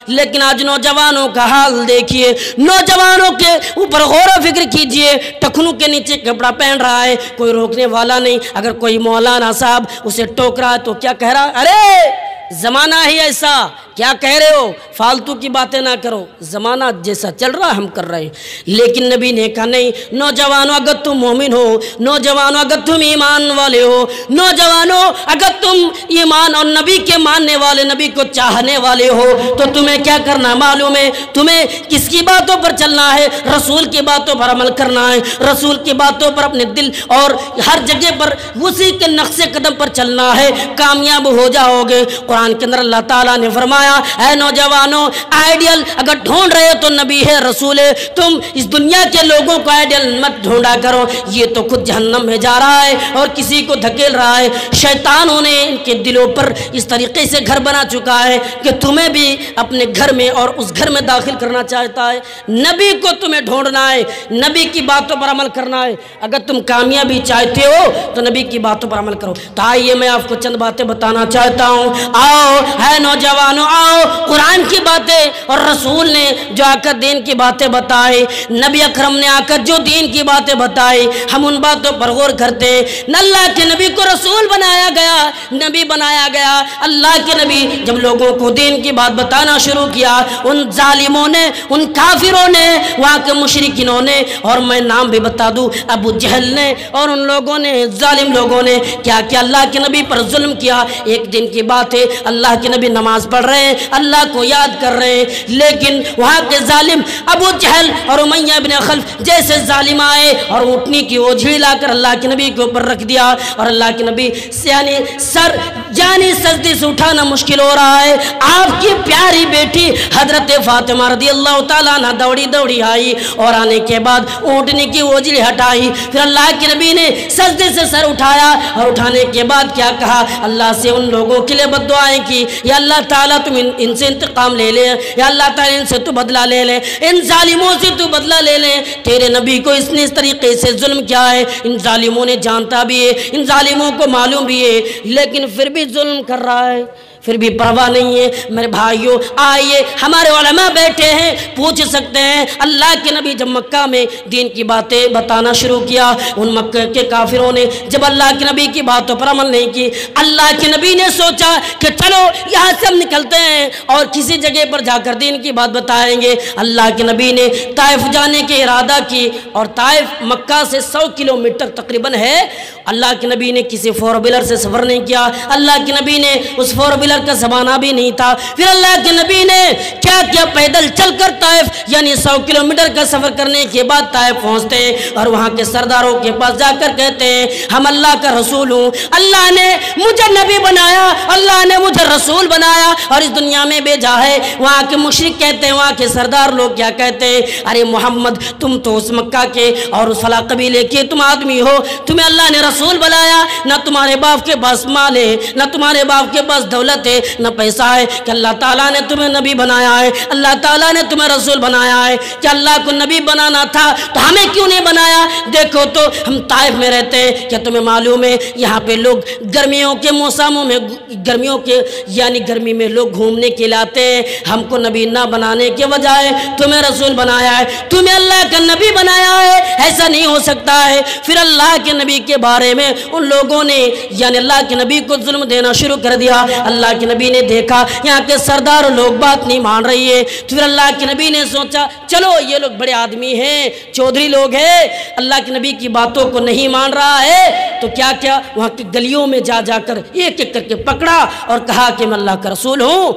لیکن آج نوجوانوں کا حال دیکھیے، نوجوانوں کے اوپر غور و فکر کیجئے، ٹخنوں کے نیچے کپڑا پہن رہا ہے، کوئی روکنے والا نہیں۔ اگر کوئی مولانا صاحب اسے ٹوک رہا ہے تو کیا کہہ رہا ہے؟ ارے زمانہ ہی ایسا، کیا کہہ رہے ہو، فالتو کی باتیں نہ کرو، زمانہ جیسا چل رہا ہم کر رہے ہیں۔ لیکن نبی نے کہا نہیں، نوجوانوں اگر تم مومن ہو، نوجوانوں اگر تم ایمان والے ہو، نوجوانوں اگر تم ایمان اور نبی کے ماننے والے، نبی کو چاہنے والے ہو، تو تمہیں کیا کرنا معلوم ہے؟ تمہیں کس کی باتوں پر چلنا ہے؟ رسول کی باتوں پر عمل کرنا ہے، رسول کی باتوں پر اپنے دل اور ہر جگہ پر اسی کے نقش قدم پر چلنا ہے، کامیاب ہو جاؤ گے۔ قرآن کے اندر اللہ تعالیٰ نے فرمایا، اے نوجوانوں، آئیڈیل اگر ڈھونڈ رہے ہو تو نبی ہے، رسول ہے، تم اس دنیا کے لوگوں کو آئیڈیل مت ڈھونڈا کرو، یہ تو خود جہنم میں جا رہا ہے اور کسی کو دھکیل رہا ہے۔ شیطانوں نے ان کے دلوں پر اس طریقے سے گھر بنا چکا ہے کہ تمہیں بھی اپنے گھر میں اور اس گھر میں داخل کرنا چاہتا ہے۔ نبی کو تمہیں ڈھونڈنا ہے، نبی کی باتوں پر عمل کرنا ہے۔ اگر تم کامیابی چاہتے ہو تو نبی کی باتوں پر عمل کرو۔ تو آئیے میں آپ کو چند باتیں بتانا چاہتا ہوں۔ آؤ ہے نوجوانوں، آؤ قرآن کی باتیں اور رسول نے جو آ کر دین کی باتیں بتائے، نبی اکرم نے آ کر جو دین کی باتیں بتائی، ہم ان باتوں پر غور کرتے ہیں۔ اللہ کے نبی کو رسول بنایا گیا، نبی بنایا گیا۔ اللہ کے نبی جب لوگوں کو دین کی بات بتانا شروع کیا، ان ظالموں نے، ان کافروں نے، وہاں کے مشرکینوں نے، اور میں نام بھی بتا دوں، ابو جہل نے اور ان لوگوں نے، ظالم لوگوں نے کیا کیا؟ اللہ کے نبی پر ظلم کیا۔ ایک دن کی بات ہے، اللہ کے نبی نماز پڑھ رہے ہیں، اللہ کو یاد کر رہے ہیں، لیکن وہاں کے ظالم ابو جہل اور امیہ بن خلف جیسے ظالم آئے اور اونٹنی کی اوجھڑی لا کر اللہ کے نبی کے اوپر رکھ دیا، اور اللہ کے نبی یعنی سر جانی سجدے سے اٹھانا مشکل ہو رہا ہے۔ آپ کی پیاری بیٹی حضرت فاطمہ رضی اللہ تعالیٰ عنہ دوڑی دوڑی آئی اور آنے کے بعد اونٹنی کی اوجھڑی ہٹائی، پھر اللہ کے نبی نے سجدے سے سر اٹھایا اور اٹھانے کے بعد کیا کہا؟ اللہ سے ان لوگوں کے لیے بد دعائیں کی، یا اللہ تعالیٰ تم ان سے انتقام لے لے، یا اللہ تعالیٰ ان سے تو بدلہ لے لے، ان ظالموں سے تو بدلہ لے لے، تیرے نبی کو اس نے اس طریقے سے ظلم کیا ہے۔ ان ظالموں نے جانتا بھی ہے، ان ظالموں کو معلوم بھی ہے، لیکن پھر بھی ظلم کر رہا ہے، پھر بھی پرواہ نہیں ہے۔ میرے بھائیوں آئیے، ہمارے علماء بیٹھے ہیں، پوچھ سکتے ہیں۔ اللہ کے نبی جب مکہ میں دین کی باتیں بتانا شروع کیا، ان مکہ کے کافروں نے جب اللہ کے نبی کی باتوں پر عمل نہیں کی، اللہ کے نبی نے سوچا کہ چلو یہاں سے ہم نکلتے ہیں اور کسی جگہ پر جا کر دین کی بات بتائیں گے۔ اللہ کے نبی نے طائف جانے کے ارادہ کی، اور طائف مکہ سے 100 کلومیٹر تقریباً ہے۔ اللہ کے نبی نے کسی فور ویلر سے سفر نہیں کیا، اللہ کے نبی نے اس فور ویلر کا زمانہ بھی نہیں تھا۔ پھر اللہ کے نبی نے کیا کیا؟ پیدل چل کر طائف یعنی 100 کلومیٹر کا سفر کرنے کے بعد طائف پہنچتے ہیں، اور وہاں کے سرداروں کے پاس جا کر کہتے ہیں ہم اللہ کا رسول ہوں، اللہ نے مجھے نبی بنایا، اللہ نے مجھے رسول بنایا اور اس دنیا میں بھیجا ہے۔ وہاں کے مشرک کہتے ہیں، وہاں کے سردار لوگ کیا کہتے ہیں؟ ارے محمد تم تو اس مکہ کے اور اس فلاں قبیلے کے تم آدمی ہو، تمہیں اللہ نے رسول بنایا، نہ تمہارے باپ کے پاس مال ہے، نہ تمہارے باپ کے پاس دولت ہے، نہ پیسہ ہے، کہ اللہ تعالیٰ نے تمہیں نبی بنایا ہے، اللہ تعالیٰ نے تمہیں رسول بنایا ہے۔ کہ اللہ کو نبی بنانا تھا تو ہمیں کیوں نہیں بنایا؟ دیکھو تو ہم طائف میں رہتے ہیں، کیا تمہیں معلوم ہے یہاں پہ لوگ گرمیوں کے موسموں میں، گرمیوں کے یعنی گرمی میں لوگ گھومنے کے لیے آتے ہیں، ہم کو نبی نہ بنانے کے بجائے تمہیں رسول بنایا ہے، تمہیں اللہ کا نبی بنایا ہے، ایسا نہیں ہو سکتا ہے۔ پھر اللہ کے نبی کے بارے میں ان لوگوں نے یعنی اللہ کے نبی کو ظلم دینا شروع کر دیا۔ اللہ کے نبی نے دیکھا یہاں کے سردار لوگ بات نہیں مان رہی ہے، پھر اللہ کے نبی نے سوچا چلو یہ لوگ بڑے آدمی ہیں، چودھری لوگ ہیں، اللہ کے نبی کی باتوں کو نہیں مان رہا ہے، تو کیا کیا؟ وہاں کی گلیوں میں جا جا کر ایک ایک کر کے پکڑا اور کہا کہ میں اللہ کا رسول ہوں۔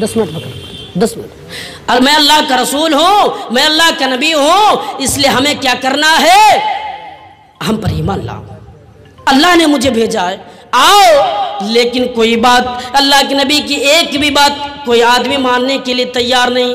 10 منٹ پکڑ، 10 منٹ، اور میں اللہ کا رسول ہوں، میں اللہ کا نبی ہوں، اس لیے ہمیں کیا کرنا ہے؟ ہم پر ایمان لاؤ، اللہ نے مجھے بھیجا ہے، آؤ۔ لیکن کوئی بات اللہ کے نبی کی ایک بھی بات کوئی آدمی ماننے کے لیے تیار نہیں۔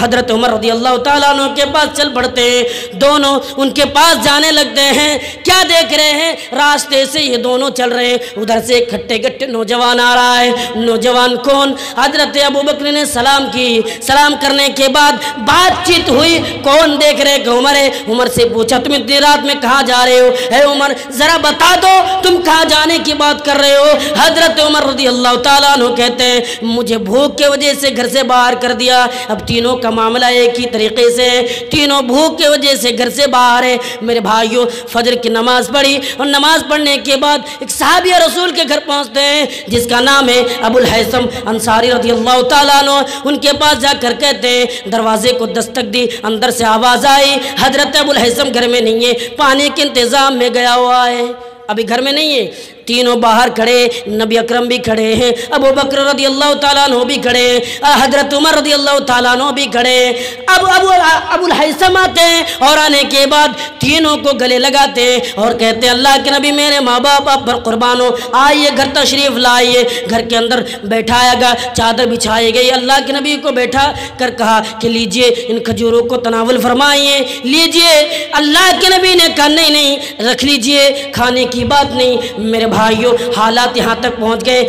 حضرت عمر رضی اللہ تعالیٰ عنہ کے پاس چل پڑتے ہیں، دونوں ان کے پاس جانے لگتے ہیں۔ کیا دیکھ رہے ہیں؟ راستے سے یہ دونوں چل رہے ہیں، ادھر سے ایک کھٹے گٹے نوجوان آ رہا ہے۔ نوجوان کون؟ حضرت ابوبکر نے سلام کی، سلام کرنے کے بعد بات چیت ہوئی، کون دیکھ رہے کہ عمر ہے۔ عمر سے پوچھا تم اتنی رات میں کہاں جا رہے ہو؟ اے عمر ذرا بتا دو تم کہاں جانے کی بات کر رہے ہو؟ حضرت عمر رضی اللہ تعالیٰ عنہ کہتے ہیں مجھے بھوک کے وجہ سے گھر سے باہر کر دیا۔ اب تینوں کا معاملہ ایک ہی طریقے سے ہے، تینوں بھوک کے وجہ سے گھر سے باہر ہے۔ میرے بھائیوں فجر کی نماز پڑھی اور نماز پڑھنے کے بعد ایک صحابی رسول کے گھر پہنچتے ہیں جس کا نام ہے ابو الحیثم انصاری رضی اللہ تعالیٰ عنہ۔ ان کے پاس جا کر کہتے ہیں، دروازے کو دستک دی، اندر سے آواز آئی حضرت ابو الحیثم گھر میں نہیں ہے، پانی کے انتظام میں گیا ہوا ہے، ابھی گھر میں نہیں ہے۔ تینوں باہر کھڑے، نبی اکرم بھی کھڑے ہیں، ابو بکر رضی اللہ تعالیٰ عنہ بھی کھڑے ہیں، حضرت عمر رضی اللہ تعالیٰ عنہ بھی کھڑے ہیں۔ اب ابو الحیثم آتے ہیں اور آنے کے بعد تینوں کو گلے لگاتے ہیں اور کہتے ہیں اللہ کے نبی میرے ماں باپ آپ پر قربان ہو، آئیے گھر تشریف لائیے۔ گھر کے اندر بیٹھایا گیا، چادر بچھائی گئی، اللہ کے نبی کو بیٹھا کر کہا کہ لیجئے ان کھجوروں کو تناول فرمائیے، لیجئے۔ اللہ کے نبی نے کہا نہیں نہیں رکھ لیجئے، کھانے کی بات نہیں۔ میرے بھائیوں حالات یہاں تک پہنچ گئے،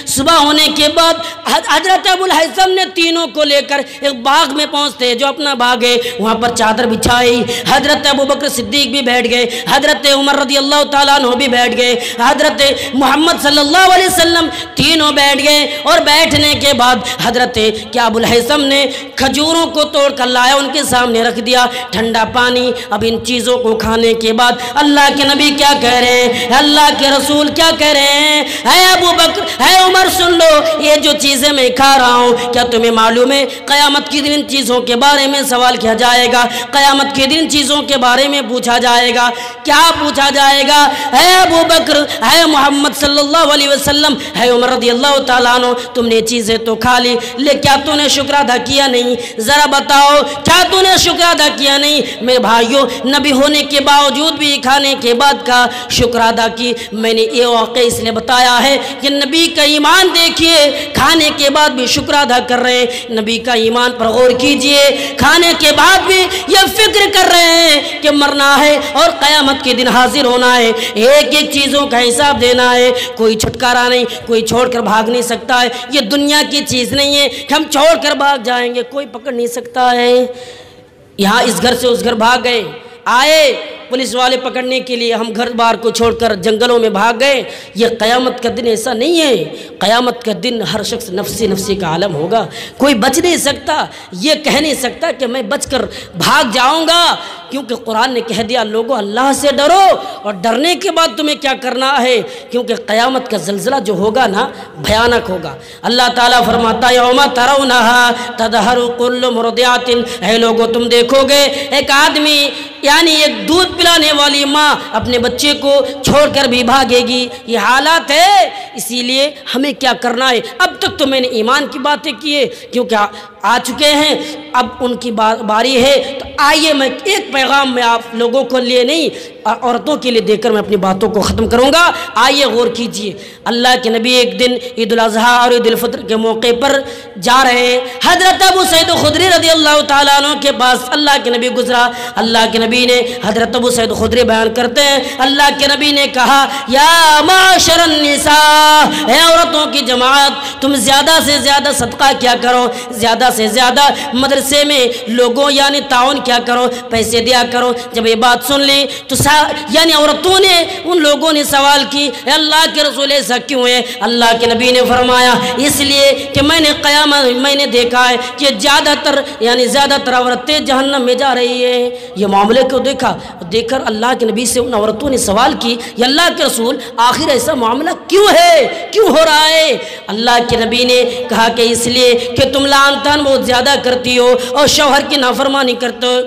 صبح ہونے کے بعد حضرت ابو الحیثم نے تینوں کو لے کر ایک باغ میں پہنچتے جو اپنا باغ ہے، وہاں پر چادر بچھائی۔ حضرت ابو بکر صدیق بھی بیٹھ گئے، حضرت عمر رضی اللہ تعالیٰ عنہ بھی بیٹھ گئے، حضرت محمد صلی اللہ علیہ وسلم تینوں بیٹھ گئے۔ اور بیٹھنے کے بعد حضرت کیا ابو الحیثم نے کھجوروں کو توڑ کر لایا، ان کے سامنے رکھ دیا، ٹھنڈا پانی۔ اب ان چیزوں کو کھانے کے بعد اللہ کے نبی کیا کہہ رہے ہیں، اللہ کے رسول کیا کہہ رہے ہیں، اے ابو بکر اے عمر سن لو، یہ جو چیزیں میں کھا رہا ہوں کیا تمہیں معلوم ہے قیامت کے دن ان چیزوں کے بارے میں سوال کیا جائے گا، قیامت کے دن چیزوں کے بارے میں پوچھا جائے گا۔ کیا پوچھا جائے گا؟ اے ابو بکر اے محمد صلی اللہ علیہ وسلم اے عمر رضی اللہ تعالیٰ عنہ تم نے چیزیں تو کھا لی، لیکن کیا تو نے شکر ادا کیا نہیں؟ ذرا بتاؤ کیا تو نے شکر ادا کیا نہیں؟ میرے بھائیوں نبی ہونے کے باوجود بھی کھانے کے بعد کا شکر ادا کی۔ میں نے یہ واقعہ اس لیے بتایا ہے کہ نبی کا ایمان دیکھیے، کھانے کے بعد بھی شکر ادا کر رہے ہیں۔ نبی کا ایمان پر غور کیجئے، کھانے کے بعد بھی یہ فکر کر رہے ہیں کہ مرنا ہے اور قیامت کے دن حاضر ہونا ہے، ایک ایک چیزوں کا حساب دینا ہے۔ کوئی چھٹکارا نہیں، کوئی چھوڑ کر بھاگ نہیں سکتا ہے، یہ دنیا کی چیز نہیں ہے کہ ہم چھوڑ کر بھاگ جائیں گے، کوئی پکڑ نہیں سکتا ہے۔ یہاں اس گھر سے اس گھر بھاگ گئے، آئے پولیس والے پکڑنے کے لیے، ہم گھر بار کو چھوڑ کر جنگلوں میں بھاگ گئے۔ یہ قیامت کا دن ایسا نہیں ہے، قیامت کا دن ہر شخص نفسی نفسی کا عالم ہوگا، کوئی بچ نہیں سکتا، یہ کہہ نہیں سکتا کہ میں بچ کر بھاگ جاؤں گا، کیونکہ قرآن نے کہہ دیا لوگوں اللہ سے ڈرو، اور ڈرنے کے بعد تمہیں کیا کرنا ہے، کیونکہ قیامت کا زلزلہ جو ہوگا نا بھیانک ہوگا۔ اللہ تعالیٰ فرماتا ہے یوم ترونھا تذہل کل مرضعۃ، اے لوگوں تم دیکھو گے ایک آدمی یعنی ایک دودھ پلانے والی ماں اپنے بچے کو چھوڑ کر بھی بھاگے گی، یہ حالات ہے۔ اسی لیے ہمیں کیا کرنا ہے، اب تک تو میں نے ایمان کی باتیں کی ہے کیونکہ آ چکے ہیں، اب ان کی باری ہے، تو آئیے میں ایک پیغام میں آپ لوگوں کو لیے نہیں عورتوں کے لیے دے کر میں اپنی باتوں کو ختم کروں گا۔ آئیے غور کیجئے، اللہ کے نبی ایک دن عید الاضحیٰ اور عید الفطر کے موقع پر جا رہے ہیں، حضرت ابو سعید خدری رضی اللہ تعالیٰ عنہ کے پاس اللہ کے نبی گزرا۔ اللہ کے نبی نے حضرت ابو سعید خدری بیان کرتے ہیں اللہ کے نبی نے کہا یا معاشر النساء، اے عورتوں کی جماعت تم زیادہ سے زیادہ صدقہ کیا کرو، زیادہ سے زیادہ مدرسے میں لوگوں یعنی تعاون کیا کرو، پیسے دیا کرو۔ جب یہ بات سن لی تو یعنی عورتوں نے ان لوگوں نے سوال کی اے اللہ کے رسول ایسا کیوں ہے؟ اللہ کے نبی نے فرمایا اس لیے کہ میں نے دیکھا ہے کہ زیادہ تر عورتیں جہنم میں جا رہی ہیں۔ یہ معاملے کو دیکھ کر اللہ کے نبی سے ان عورتوں نے سوال کی یا اللہ کے رسول آخر ایسا معاملہ کیوں ہے، کیوں ہو رہا ہے؟ اللہ کے نبی نے کہا کہ اس لیے کہ تم لعن طعن بہت زیادہ کرتی ہو اور شوہر کی نافرمانی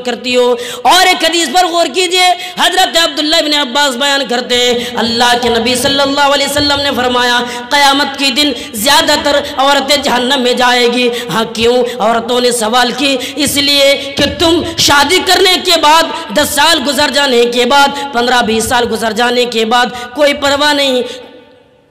کرتی ہو۔ اور ایک حدیث پر غور کیجئے، حضرت عبداللہ بن عباس بیان کرتے ہیں اللہ کے نبی صلی اللہ علیہ وسلم نے فرمایا قیامت کے دن زیادہ تر عورتیں جہنم میں جائے گی۔ ہاں کیوں؟ عورتوں نے سوال کی اس لیے کہ تم شادی کرنے کے بعد 10 سال گزر جانے کے بعد 15-20 سال گزر جانے کے بعد کوئی پرواہ نہیں،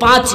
5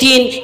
3